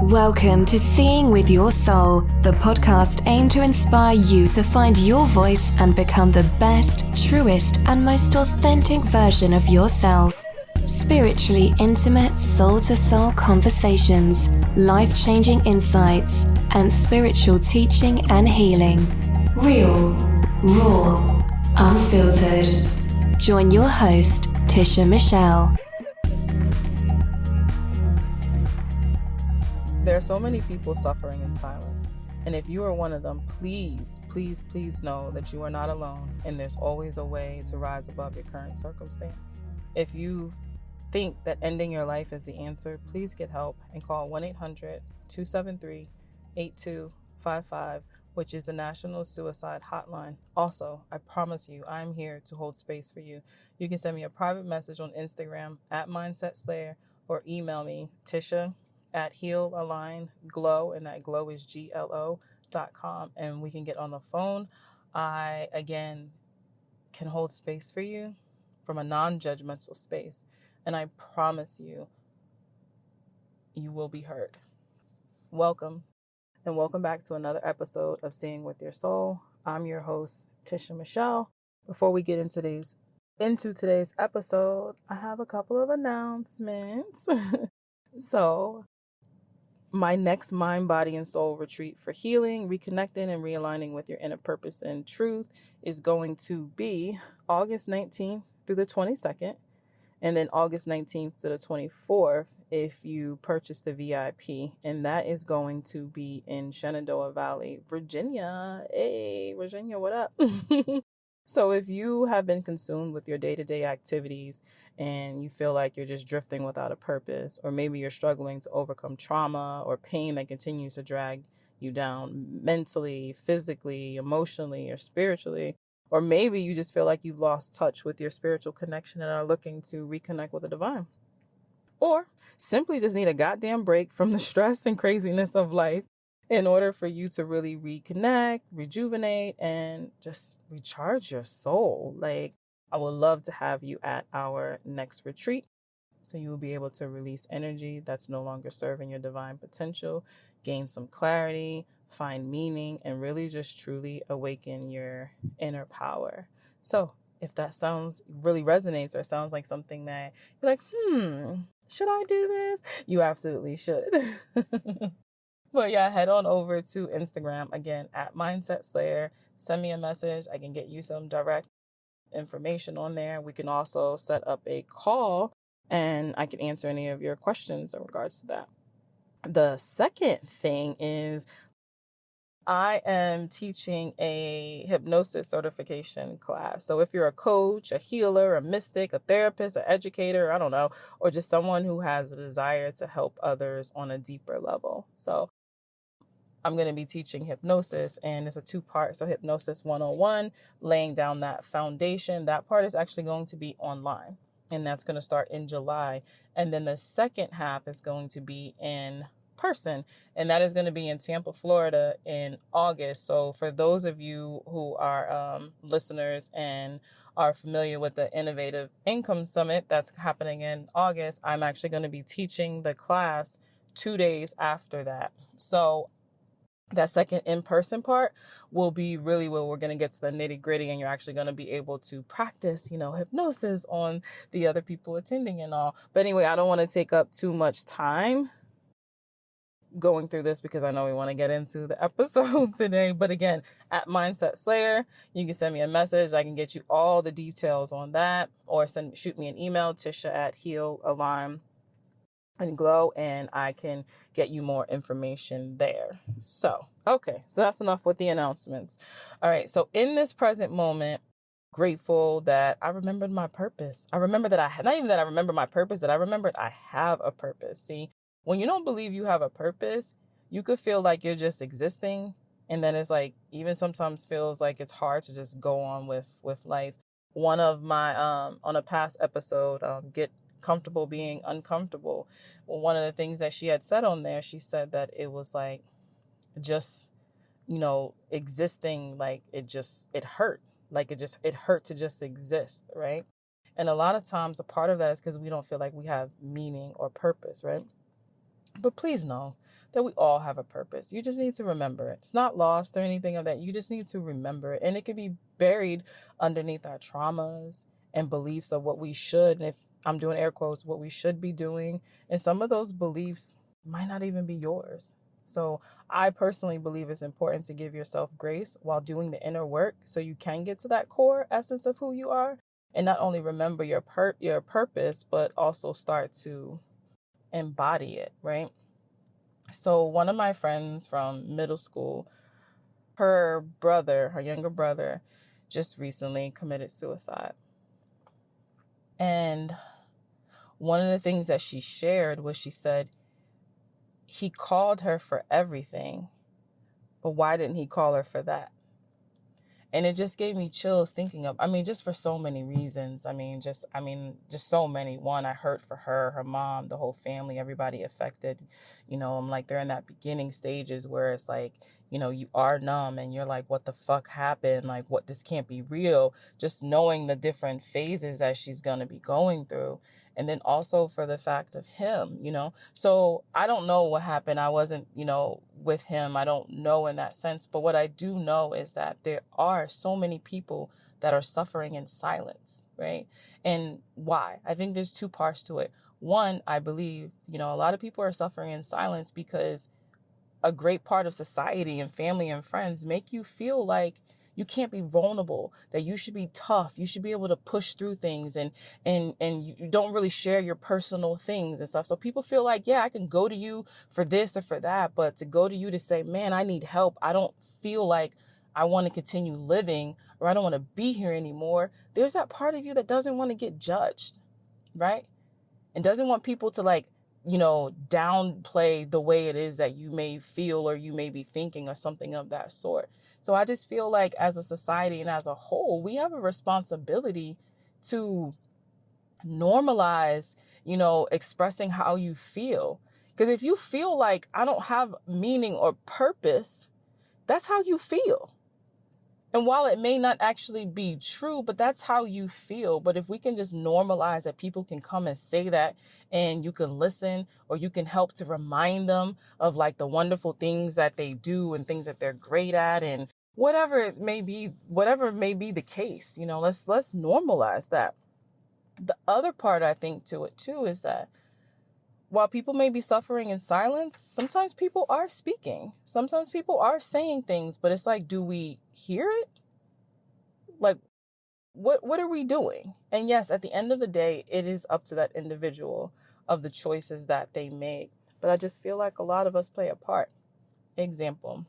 Welcome to Seeing with Your Soul, the podcast aimed to inspire you to find your voice and become the best, truest, and most authentic version of yourself. Spiritually intimate, soul-to-soul conversations, life-changing insights, and spiritual teaching and healing. Real, raw, unfiltered. Join your host, Tisha Michelle. There are so many people suffering in silence. And if you are one of them, please, please, please know that you are not alone and there's always a way to rise above your current circumstance. If you think that ending your life is the answer, please get help and call 1-800-273-8255, which is the National Suicide Hotline. Also, I promise you, I'm here to hold space for you. You can send me a private message on Instagram at Mindset Slayer or email me, Tisha at healalignglow, and that glow is GLO.com, and we can get on the phone. I, again, can hold space for you from a non-judgmental space, and I promise you, you will be heard. Welcome, and welcome back to another episode of Seeing with Your Soul. I'm your host, Tisha Michelle. Before we get into today's episode, I have a couple of announcements. So, my next mind, body, and soul retreat for healing, reconnecting, and realigning with your inner purpose and truth is going to be August 19th through the 22nd, and then August 19th to the 24th if you purchase the VIP, and that is going to be in Shenandoah Valley, Virginia. Hey, Virginia, what up? So if you have been consumed with your day-to-day activities and you feel like you're just drifting without a purpose, or maybe you're struggling to overcome trauma or pain that continues to drag you down mentally, physically, emotionally, or spiritually, or maybe you just feel like you've lost touch with your spiritual connection and are looking to reconnect with the divine, or simply just need a goddamn break from the stress and craziness of life, in order for you to really reconnect, rejuvenate, and just recharge your soul. Like, I would love to have you at our next retreat, so you will be able to release energy that's no longer serving your divine potential, gain some clarity, find meaning, and really just truly awaken your inner power. So if that really resonates or sounds like something that you're like, should I do this? You absolutely should. But yeah, head on over to Instagram, again, at Mindset Slayer. Send me a message. I can get you some direct information on there. We can also set up a call and I can answer any of your questions in regards to that. The second thing is I am teaching a hypnosis certification class. So if you're a coach, a healer, a mystic, a therapist, an educator, I don't know, or just someone who has a desire to help others on a deeper level. So I'm going to be teaching hypnosis, and it's a 2-part. So hypnosis 101, laying down that foundation. That part is actually going to be online, and that's going to start in July. And then the second half is going to be in person, and that is going to be in Tampa, Florida in August. So for those of you who are listeners and are familiar with the Innovative Income Summit that's happening in August, I'm actually going to be teaching the class 2 days after that. So that second in-person part will be really where we're going to get to the nitty-gritty, and you're actually going to be able to practice, hypnosis on the other people attending and all. But anyway, I don't want to take up too much time going through this because I know we want to get into the episode today. But again, at Mindset Slayer, you can send me a message. I can get you all the details on that, or shoot me an email, Tisha at healalignglow, and I can get you more information there. So that's enough with the announcements. All right. So in this present moment, grateful that I remembered my purpose. I remember that not even that I remember my purpose, that I remembered I have a purpose. See, when you don't believe you have a purpose, you could feel like you're just existing. And then it's like, even sometimes feels like it's hard to just go on with life. One of my, on a past episode, Get Comfortable Being Uncomfortable. Well, one of the things that she had said on there, she said that it was like just, existing, like it hurt. Like it hurt to just exist, right? And a lot of times a part of that is because we don't feel like we have meaning or purpose, right? But please know that we all have a purpose. You just need to remember it. It's not lost or anything of that. You just need to remember it. And it could be buried underneath our traumas and beliefs of what we should, and if I'm doing air quotes, what we should be doing. And some of those beliefs might not even be yours. So I personally believe it's important to give yourself grace while doing the inner work so you can get to that core essence of who you are, and not only remember your purpose, but also start to embody it, right? So one of my friends from middle school, her younger brother, just recently committed suicide. And one of the things that she shared was, she said, he called her for everything, but why didn't he call her for that? And it just gave me chills thinking of, just for so many reasons. Just so many. One, I hurt for her mom, the whole family, everybody affected. I'm like, they're in that beginning stages where it's like, you are numb and you're like, what the fuck happened? Like, what, this can't be real. Just knowing the different phases that she's going to be going through. And then also for the fact of him, So I don't know what happened. I wasn't, with him. I don't know in that sense. But what I do know is that there are so many people that are suffering in silence, right? And why? I think there's two parts to it. One, I believe, a lot of people are suffering in silence because a great part of society and family and friends make you feel like you can't be vulnerable, that you should be tough. You should be able to push through things, and you don't really share your personal things and stuff. So people feel like, yeah, I can go to you for this or for that, but to go to you to say, man, I need help, I don't feel like I want to continue living, or I don't want to be here anymore. There's that part of you that doesn't want to get judged, right? And doesn't want people to downplay the way it is that you may feel or you may be thinking or something of that sort. So I just feel like as a society and as a whole, we have a responsibility to normalize, expressing how you feel. Because if you feel like I don't have meaning or purpose, that's how you feel. And while it may not actually be true, but that's how you feel. But if we can just normalize that people can come and say that, and you can listen, or you can help to remind them of like the wonderful things that they do and things that they're great at, and whatever may be the case, let's normalize that. The other part I think to it too is that while people may be suffering in silence, sometimes people are speaking. Sometimes people are saying things, but it's like, do we hear it? Like, what are we doing? And yes, at the end of the day, it is up to that individual of the choices that they make. But I just feel like a lot of us play a part. Example,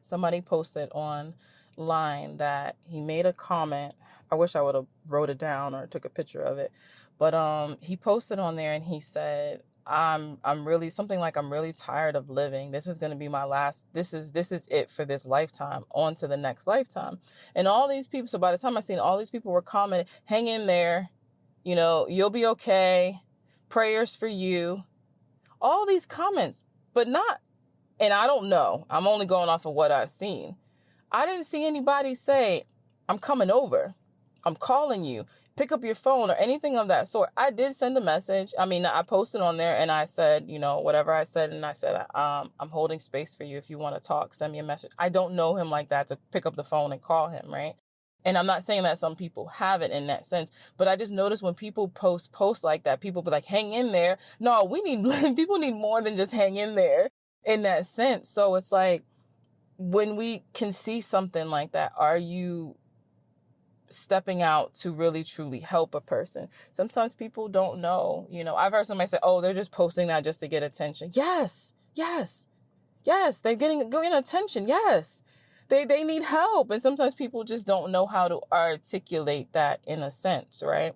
somebody posted online that he made a comment. I wish I would have wrote it down or took a picture of it. But he posted on there and he said, I'm really something like, I'm really tired of living. This is going to be my last, this is it for this lifetime, on to the next lifetime. And all these people, so by the time I seen all these people were commenting, hang in there, you'll be okay. Prayers for you. All these comments, but not, and I don't know, I'm only going off of what I've seen. I didn't see anybody say, I'm coming over, I'm calling you, pick up your phone, or anything of that sort. I did send a message. I posted on there and I said, whatever I said. And I said, I'm holding space for you. If you want to talk, send me a message. I don't know him like that to pick up the phone and call him, right? And I'm not saying that some people have it in that sense, but I just noticed when people post like that, people be like, hang in there. No, people need more than just hang in there in that sense. So it's like, when we can see something like that, are you stepping out to really truly help a person? Sometimes people don't know. I've heard somebody say, oh, they're just posting that just to get attention. Yes, they're getting attention. Yes, they need help. And sometimes people just don't know how to articulate that in a sense, right?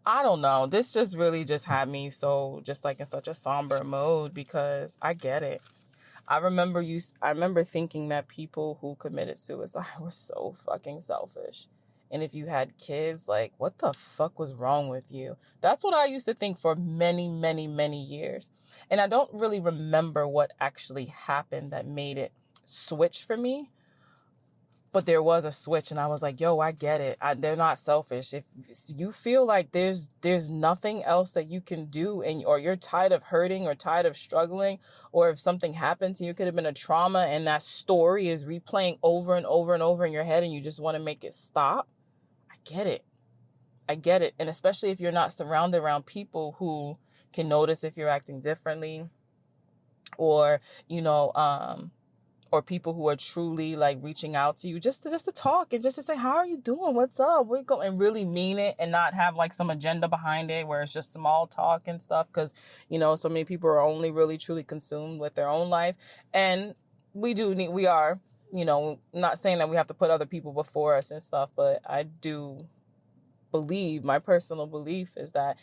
I don't know. This just really just had me so just like in such a somber mode, because I get it. I remember thinking that people who committed suicide were so fucking selfish. And if you had kids, like, what the fuck was wrong with you? That's what I used to think for many, many, many years. And I don't really remember what actually happened that made it switch for me. But there was a switch, and I was like, yo, I get it. They're not selfish. If you feel like there's nothing else that you can do, or you're tired of hurting or tired of struggling, or if something happened to you, it could have been a trauma, and that story is replaying over and over and over in your head, and you just want to make it stop. I get it. I get it. And especially if you're not surrounded around people who can notice if you're acting differently, or, or people who are truly like reaching out to you just to talk and just to say, how are you doing? What's up? We're going, and really mean it, and not have like some agenda behind it where it's just small talk and stuff. Cause so many people are only really truly consumed with their own life. And we are, not saying that we have to put other people before us and stuff, but I do believe, my personal belief is that,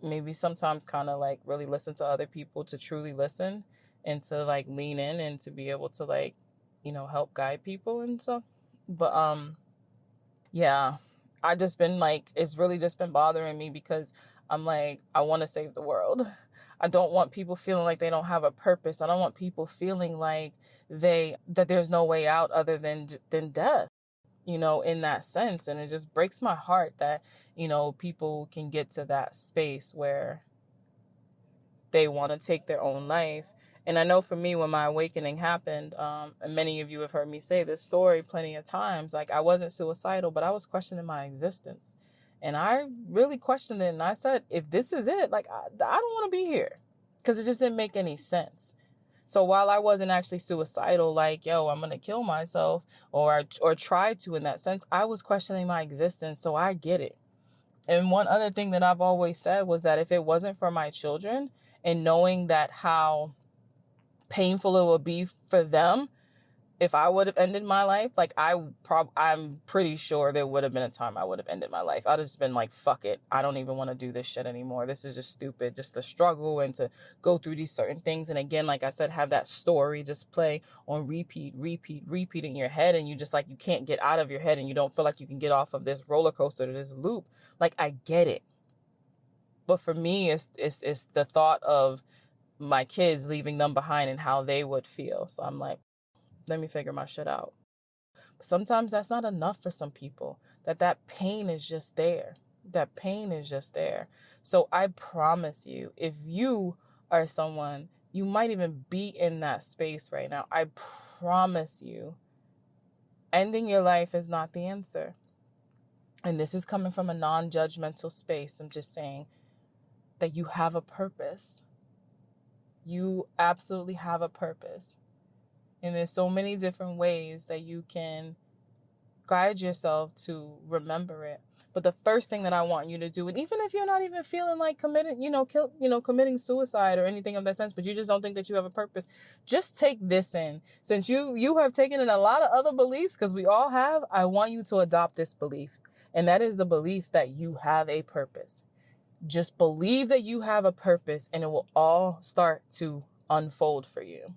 maybe sometimes kind of like really listen to other people, to truly listen, and to like lean in, and to be able to like, help guide people and stuff. But, yeah, I just been like, it's really just been bothering me, because I'm like, I want to save the world. I don't want people feeling like they don't have a purpose. I don't want people feeling like that there's no way out other than death, in that sense. And it just breaks my heart that, people can get to that space where they want to take their own life. And I know for me, when my awakening happened, and many of you have heard me say this story plenty of times, like I wasn't suicidal, but I was questioning my existence. And I really questioned it. And I said, if this is it, like, I don't want to be here, because it just didn't make any sense. So while I wasn't actually suicidal, like, yo, I'm going to kill myself, or try to, in that sense, I was questioning my existence. So I get it. And one other thing that I've always said was that if it wasn't for my children, and knowing that how painful it would be for them if I would have ended my life, like I'm pretty sure there would have been a time I would have ended my life. I'd just been like, fuck it. I don't even want to do this shit anymore. This is just stupid, just to struggle and to go through these certain things. And again, like I said, have that story just play on repeat in your head. And you just like, you can't get out of your head, and you don't feel like you can get off of this roller coaster, to this loop. Like, I get it. But for me, it's the thought of my kids, leaving them behind, and how they would feel. So I'm like, let me figure my shit out. But sometimes that's not enough for some people. That pain is just there. That pain is just there. So I promise you, if you are someone, you might even be in that space right now, I promise you, ending your life is not the answer. And this is coming from a non-judgmental space. I'm just saying that you have a purpose. You absolutely have a purpose. And there's so many different ways that you can guide yourself to remember it. But the first thing that I want you to do, and even if you're not even feeling like committing suicide or anything of that sense, but you just don't think that you have a purpose, just take this in. Since you have taken in a lot of other beliefs, because we all have, I want you to adopt this belief. And that is the belief that you have a purpose. Just believe that you have a purpose, and it will all start to unfold for you.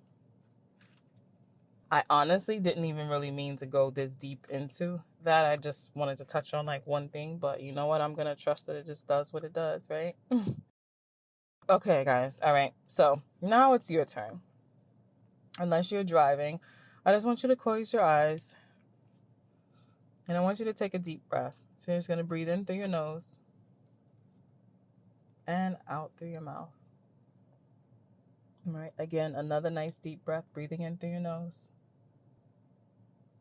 I honestly didn't even really mean to go this deep into that. I just wanted to touch on like one thing, but you know what? I'm going to trust that it just does what it does, right? Okay, guys. All right. So now it's your turn. Unless you're driving, I just want you to close your eyes, and I want you to take a deep breath. So you're just going to breathe in through your nose and out through your mouth. All right. Again, another nice deep breath, breathing in through your nose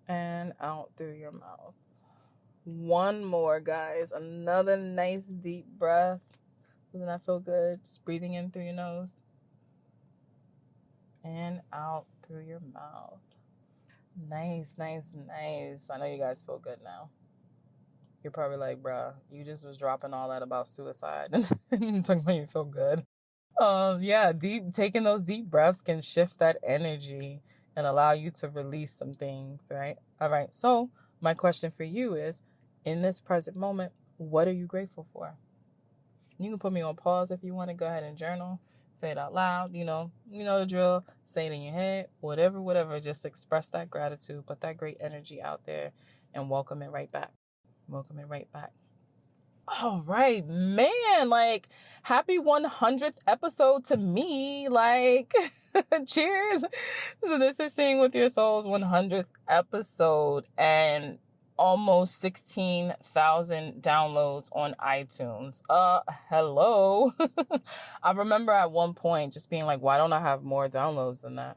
and out through your mouth. One more, guys. Another nice deep breath. Doesn't that feel good? Just breathing in through your nose and out through your mouth. Nice, nice, nice. I know you guys feel good now. You're probably like, bruh, you just was dropping all that about suicide and talking about you feel good. Yeah, taking those deep breaths can shift that energy and allow you to release some things, right? All right. So my question for you is, in this present moment, what are you grateful for? You can put me on pause if you want to. Go ahead and journal. Say it out loud. You know the drill. Say it in your head. Whatever. Just express that gratitude. Put that great energy out there and welcome it right back. Welcome it right back. All right, man, like happy 100th episode to me. Like, cheers. So this is Seeing with Your Soul's 100th episode and almost 16,000 downloads on iTunes. Hello. I remember at one point just being like, why don't I have more downloads than that?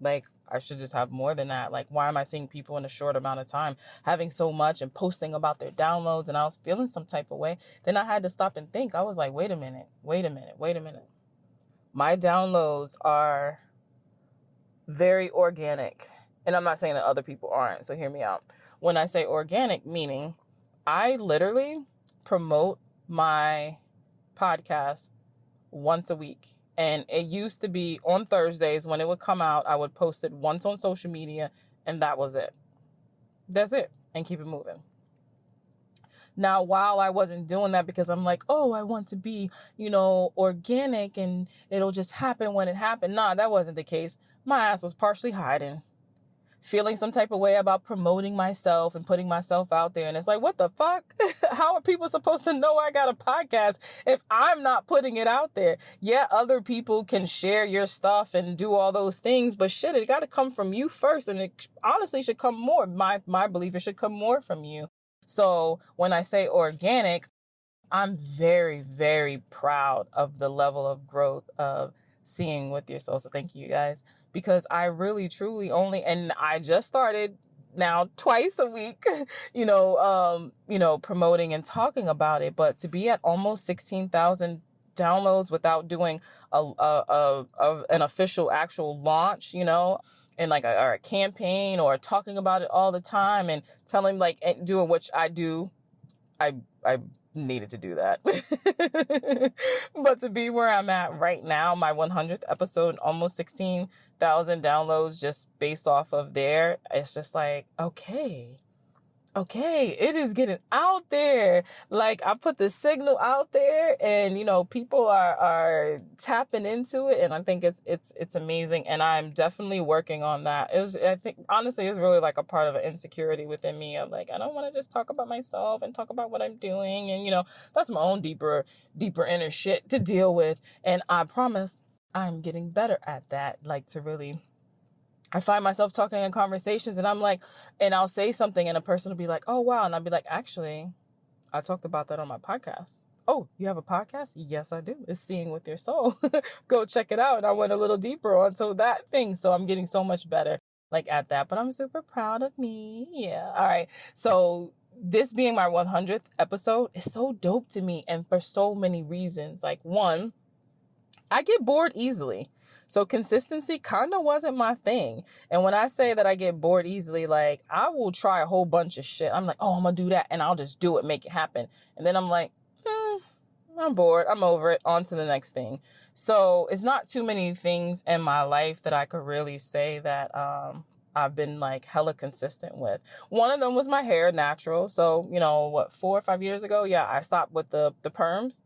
Like, I should just have more than that. Like, why am I seeing people in a short amount of time having so much and posting about their downloads? And I was feeling some type of way. Then I had to stop and think. I was like, wait a minute. My downloads are very organic. And I'm not saying that other people aren't. So hear me out. When I say organic, meaning I literally promote my podcast once a week. And it used to be on Thursdays when it would come out, I would post it once on social media and that was it. That's it. And keep it moving. Now, while I wasn't doing that because I'm like, oh, I want to be, organic and it'll just happen when it happened. Nah, that wasn't the case. My ass was partially hiding, feeling some type of way about promoting myself and putting myself out there. And it's like, what the fuck? How are people supposed to know I got a podcast if I'm not putting it out there? Yeah, other people can share your stuff and do all those things, but shit, it got to come from you first. And it honestly should come more. My belief, it should come more from you. So when I say organic, I'm very, very proud of the level of growth of Seeing with Your Soul. So thank you guys. Because I really, truly and I just started now twice a week, promoting and talking about it. But to be at almost 16,000 downloads without doing an official actual launch, and like a campaign or talking about it all the time and telling and doing what I do, I needed to do that. But to be where I'm at right now, my 100th episode, almost 16,000 downloads just based off of there, it's just like, okay, it is getting out there. Like, I put the signal out there and, people are tapping into it. And I think it's amazing. And I'm definitely working on that. I think, honestly, it's really like a part of an insecurity within me of like, I don't want to just talk about myself and talk about what I'm doing. And, that's my own deeper inner shit to deal with. And I promise I'm getting better at that. Like, to really, I find myself talking in conversations and I'm like, and I'll say something and a person will be like, oh, wow. And I'll be like, actually, I talked about that on my podcast. Oh, you have a podcast? Yes, I do. It's Seeing with Your Soul. Go check it out. And I went a little deeper onto that thing. So I'm getting so much better at that, but I'm super proud of me. Yeah. All right. So this being my 100th episode is so dope to me. And for so many reasons. Like, one, I get bored easily. So consistency kind of wasn't my thing. And when I say that I get bored easily, like, I will try a whole bunch of shit. I'm like, oh, I'm going to do that. And I'll just do it, make it happen. And then I'm like, I'm bored. I'm over it. On to the next thing. So it's not too many things in my life that I could really say that I've been like hella consistent with. One of them was my hair, natural. So, 4 or 5 years ago, yeah, I stopped with the perms.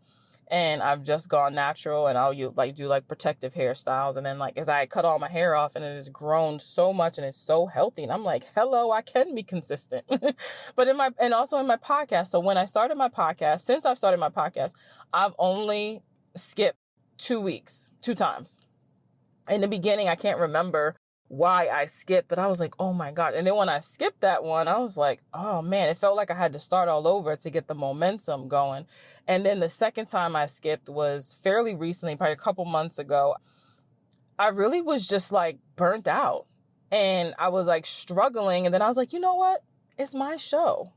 And I've just gone natural and I'll do protective hairstyles. And then as I cut all my hair off and it has grown so much and it's so healthy. And I'm like, hello, I can be consistent. But also in my podcast. So when I started my podcast, since I've started my podcast, I've only skipped 2 weeks, 2 times. In the beginning, I can't remember why I skipped, but I was like, oh my God. And then when I skipped that one, I was like, oh man, it felt like I had to start all over to get the momentum going. And then the second time I skipped was fairly recently, probably a couple months ago. I really was just burnt out and I was struggling. And then I was like, you know what? It's my show.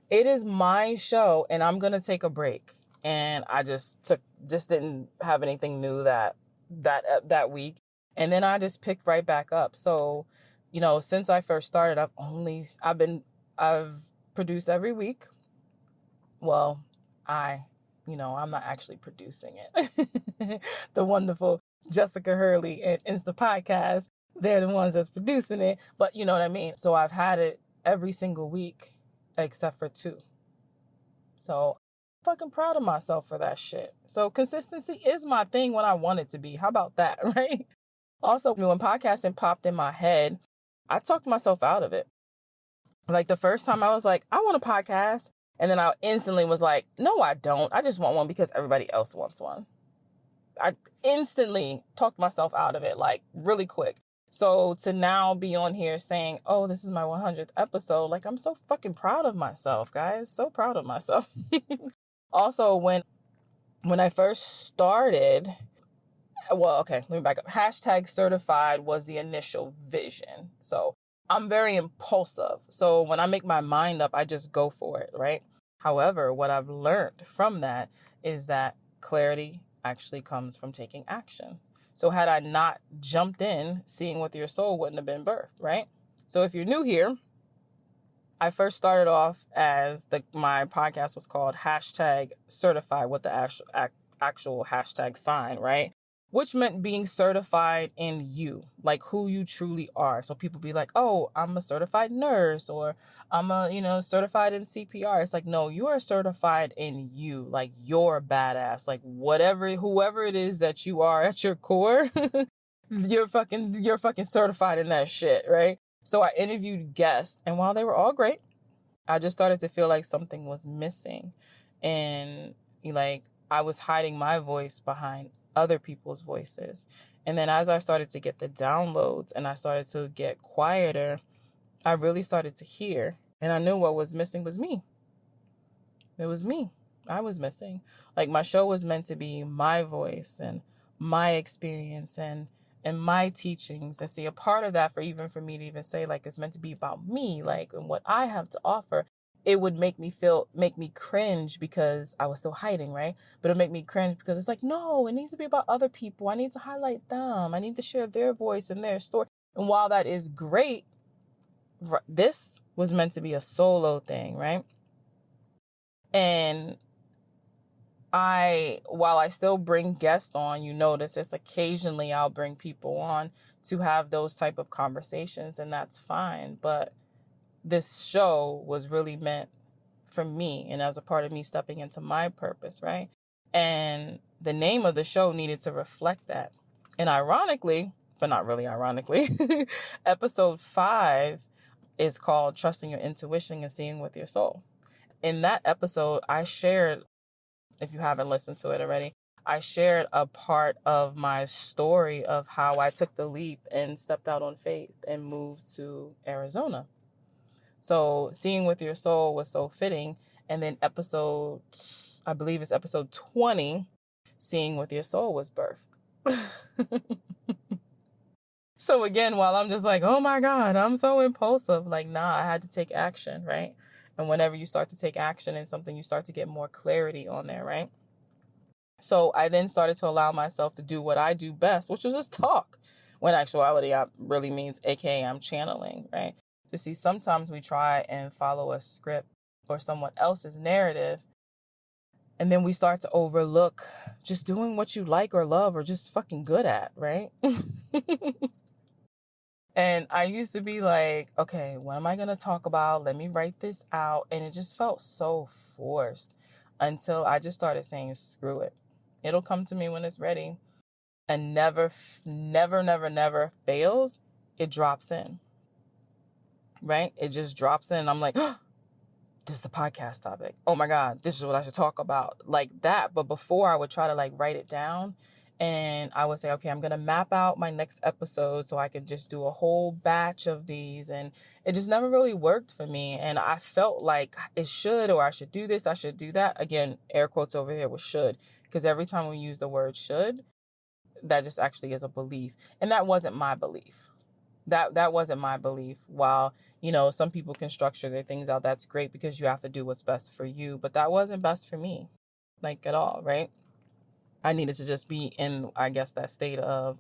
It is my show and I'm going to take a break. And I just didn't have anything new that week. And then I just picked right back up. So, since I first started, I've produced every week. Well, I'm not actually producing it. The wonderful Jessica Hurley and Insta Podcast, they're the ones that's producing it. But you know what I mean? So I've had it every single week except for 2. So I'm fucking proud of myself for that shit. So consistency is my thing when I want it to be. How about that, right? Also, when podcasting popped in my head, I talked myself out of it. The first time I was like, I want a podcast. And then I instantly was like, no, I don't. I just want one because everybody else wants one. I instantly talked myself out of it, like really quick. So to now be on here saying, oh, this is my 100th episode, like I'm so fucking proud of myself, guys. So proud of myself. Also, when I first started, well, okay, let me back up. Hashtag certified was the initial vision. So I'm very impulsive. So when I make my mind up, I just go for it, right? However, what I've learned from that is that clarity actually comes from taking action. So had I not jumped in, seeing with your soul wouldn't have been birthed, right? So if you're new here, I first started off as my podcast was called hashtag certified with the actual hashtag sign, right? Which meant being certified in you, like who you truly are. So people be like, oh, I'm a certified nurse, or I'm certified in CPR. It's like, no, you are certified in you. Like you're badass, like whoever it is that you are at your core, you're fucking certified in that shit, right? So I interviewed guests, and while they were all great, I just started to feel like something was missing. And like I was hiding my voice behind other people's voices. And then as I started to get the downloads and I started to get quieter, I really started to hear. And I knew what was missing was me. It was me. I was missing. Like my show was meant to be my voice and my experience and my teachings. And see, a part of that for me to even say like it's meant to be about me, like and what I have to offer, it would make me cringe because I was still hiding, right? But it'd make me cringe because it's like, no, it needs to be about other people. I need to highlight them. I need to share their voice and their story. And while that is great, this was meant to be a solo thing, right? And while I still bring guests on, you notice this occasionally I'll bring people on to have those type of conversations, and that's fine. But this show was really meant for me and as a part of me stepping into my purpose, right? And the name of the show needed to reflect that. And ironically, but not really ironically, episode 5 is called Trusting Your Intuition and Seeing with Your Soul. In that episode, I shared, if you haven't listened to it already, I shared a part of my story of how I took the leap and stepped out on faith and moved to Arizona. So Seeing with Your Soul was so fitting. And then I believe it's episode 20, Seeing with Your Soul was birthed. So again, while I'm just like, oh my God, I'm so impulsive. Like, nah, I had to take action, right? And whenever you start to take action in something, you start to get more clarity on there, right? So I then started to allow myself to do what I do best, which was just talk. When actuality, I really means, AKA I'm channeling, right? To see sometimes we try and follow a script or someone else's narrative, and then we start to overlook just doing what you like or love or just fucking good at, right? And I used to be like, okay, what am I going to talk about? Let me write this out. And it just felt so forced until I just started saying, screw it. It'll come to me when it's ready. And never fails. It drops in. Right? It just drops in. I'm like, oh, this is the podcast topic. Oh my God, this is what I should talk about. Like that. But before I would try to like write it down. And I would say, okay, I'm going to map out my next episode so I could just do a whole batch of these. And it just never really worked for me. And I felt like it should, or I should do this, I should do that. Again, air quotes over here with should. Because every time we use the word should, that just actually is a belief. And that wasn't my belief. That wasn't my belief. While, some people can structure their things out. That's great because you have to do what's best for you. But that wasn't best for me, like at all, right? I needed to just be in, I guess, that state of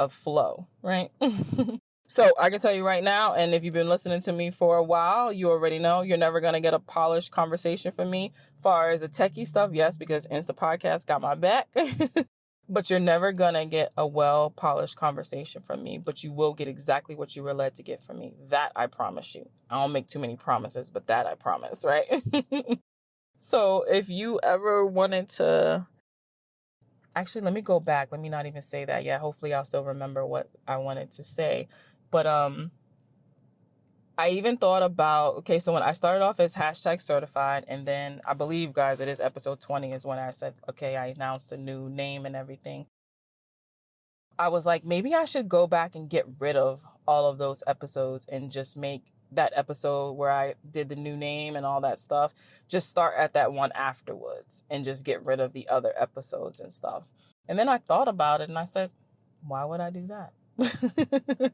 flow, right? So I can tell you right now, and if you've been listening to me for a while, you already know you're never going to get a polished conversation from me. Far as the techie stuff, yes, because Insta Podcast got my back. But you're never going to get a well-polished conversation from me. But you will get exactly what you were led to get from me. That I promise you. I don't make too many promises, but that I promise, right? So if you ever wanted to, actually, let me go back. Let me not even say that yet. Hopefully I'll still remember what I wanted to say. But I even thought about, okay, so when I started off as hashtag certified, and then I believe, guys, it is episode 20 is when I said, okay, I announced a new name and everything. I was like, maybe I should go back and get rid of all of those episodes and just make that episode where I did the new name and all that stuff, just start at that one afterwards and just get rid of the other episodes and stuff. And then I thought about it and I said, why would I do that?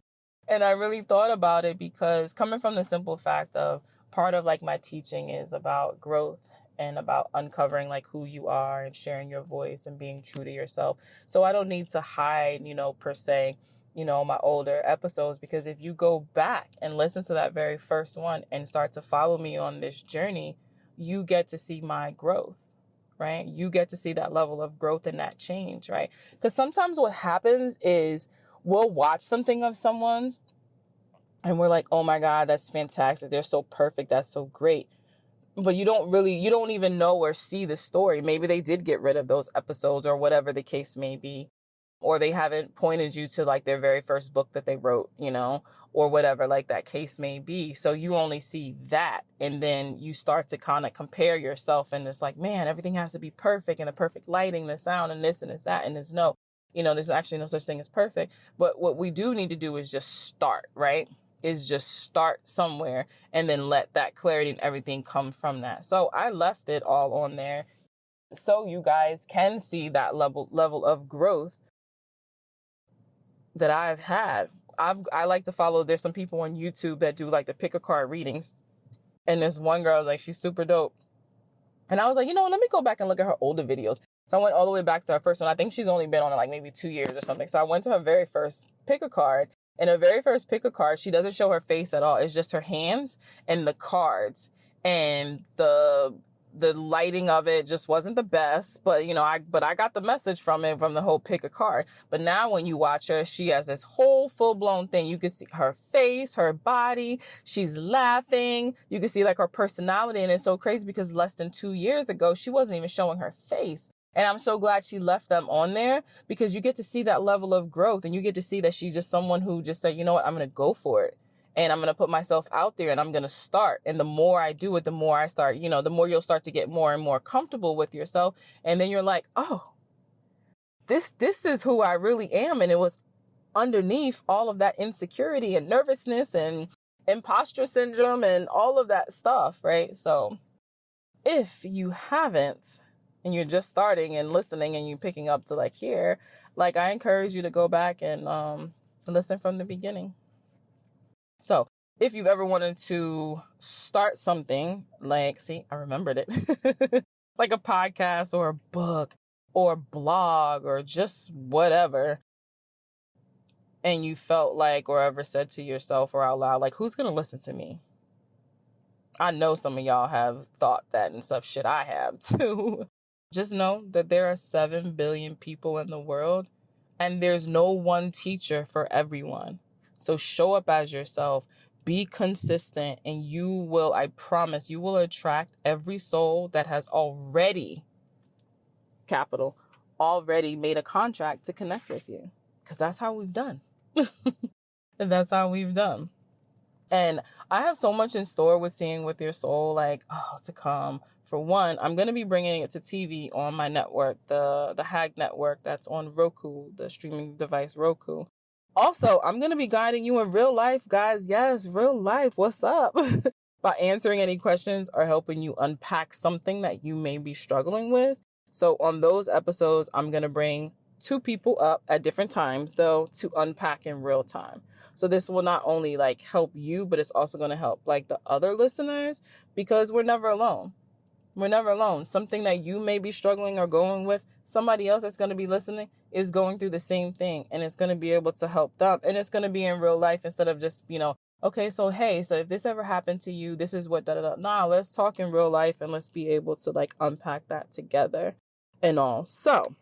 And I really thought about it because coming from the simple fact of part of like my teaching is about growth and about uncovering like who you are and sharing your voice and being true to yourself. So I don't need to hide, per se, my older episodes, because if you go back and listen to that very first one and start to follow me on this journey, you get to see my growth, right? You get to see that level of growth and that change, right? Because sometimes what happens is we'll watch something of someone's and we're like, oh my God, that's fantastic. They're so perfect. That's so great. But you don't even know or see the story. Maybe they did get rid of those episodes or whatever the case may be. Or they haven't pointed you to like their very first book that they wrote, or whatever like that case may be. So you only see that. And then you start to kind of compare yourself. And it's like, man, everything has to be perfect and the perfect lighting, the sound and this and it's that. And there's there's actually no such thing as perfect. But what we do need to do is just start, right? Is just start somewhere and then let that clarity and everything come from that. So I left it all on there so you guys can see that level of growth that I've had. I like to follow, there's some people on YouTube that do like the pick a card readings. And this one girl, like, she's super dope. And I was like, let me go back and look at her older videos. So I went all the way back to her first one. I think she's only been on it like maybe 2 years or something. So I went to her very first pick a card. And her very first pick a card, she doesn't show her face at all. It's just her hands and the cards. And the lighting of it just wasn't the best, but I got the message from it, from the whole pick a card. But now when you watch her, she has this whole full-blown thing. You can see her face, her body, she's laughing. You can see like her personality. And it's so crazy because less than 2 years ago, she wasn't even showing her face. And I'm so glad she left them on there because you get to see that level of growth and you get to see that she's just someone who just said, you know what, I'm going to go for it. And I'm going to put myself out there and I'm going to start. And the more I do it, the more I start, the more you'll start to get more and more comfortable with yourself. And then you're like, oh, this is who I really am. And it was underneath all of that insecurity and nervousness and imposter syndrome and all of that stuff, right? So if you haven't, and you're just starting and listening and you're picking up to like here, like I encourage you to go back and listen from the beginning. So if you've ever wanted to start something like, see, I remembered it, like a podcast or a book or a blog or just whatever, and you felt like or ever said to yourself or out loud, like, who's going to listen to me? I know some of y'all have thought that and stuff. Shit, I have too. Just know that there are 7 billion people in the world and there's no one teacher for everyone. So show up as yourself, be consistent, and you will, I promise, you will attract every soul that has already, already made a contract to connect with you. Because that's how we've done. And that's how we've done. And I have so much in store with Seeing With Your Soul, to come. For one, I'm going to be bringing it to TV on my network, the Hag Network that's on Roku, the streaming device Roku. Also, I'm going to be guiding you in real life, guys. Yes, real life. What's up? By answering any questions or helping you unpack something that you may be struggling with. So on those episodes, I'm going to bring 2 people up at different times, though, to unpack in real time. So this will not only help you, but it's also going to help the other listeners, because we're never alone. We're never alone. Something that you may be struggling or going with, somebody else that's going to be listening is going through the same thing, and it's going to be able to help them. And it's going to be in real life instead of just, okay, so hey, so if this ever happened to you, this is what da-da-da. Nah, let's talk in real life and let's be able to unpack that together and all. So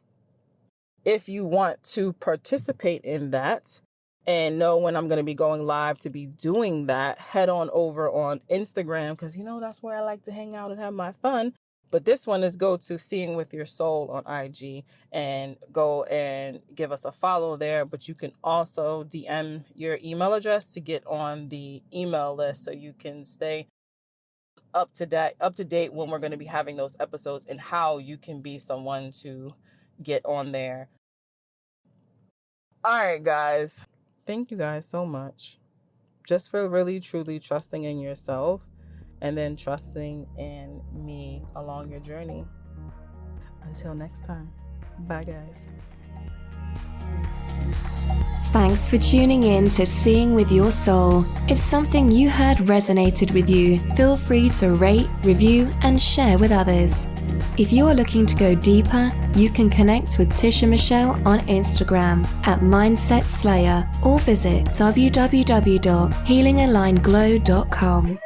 if you want to participate in that and know when I'm going to be going live to be doing that, head on over on Instagram, because, that's where I like to hang out and have my fun. But this one is go to Seeing with Your Soul on IG and go and give us a follow there. But you can also DM your email address to get on the email list so you can stay up to date when we're going to be having those episodes and how you can be someone to get on there. All right, guys. Thank you guys so much just for really, truly trusting in yourself and then trusting in me along your journey. Until next time. Bye, guys. Thanks for tuning in to Seeing with Your Soul. If something you heard resonated with you, feel free to rate, review, and share with others. If you are looking to go deeper, you can connect with Tisha Michelle on Instagram at Mindset Slayer or visit www.healingalignedglow.com.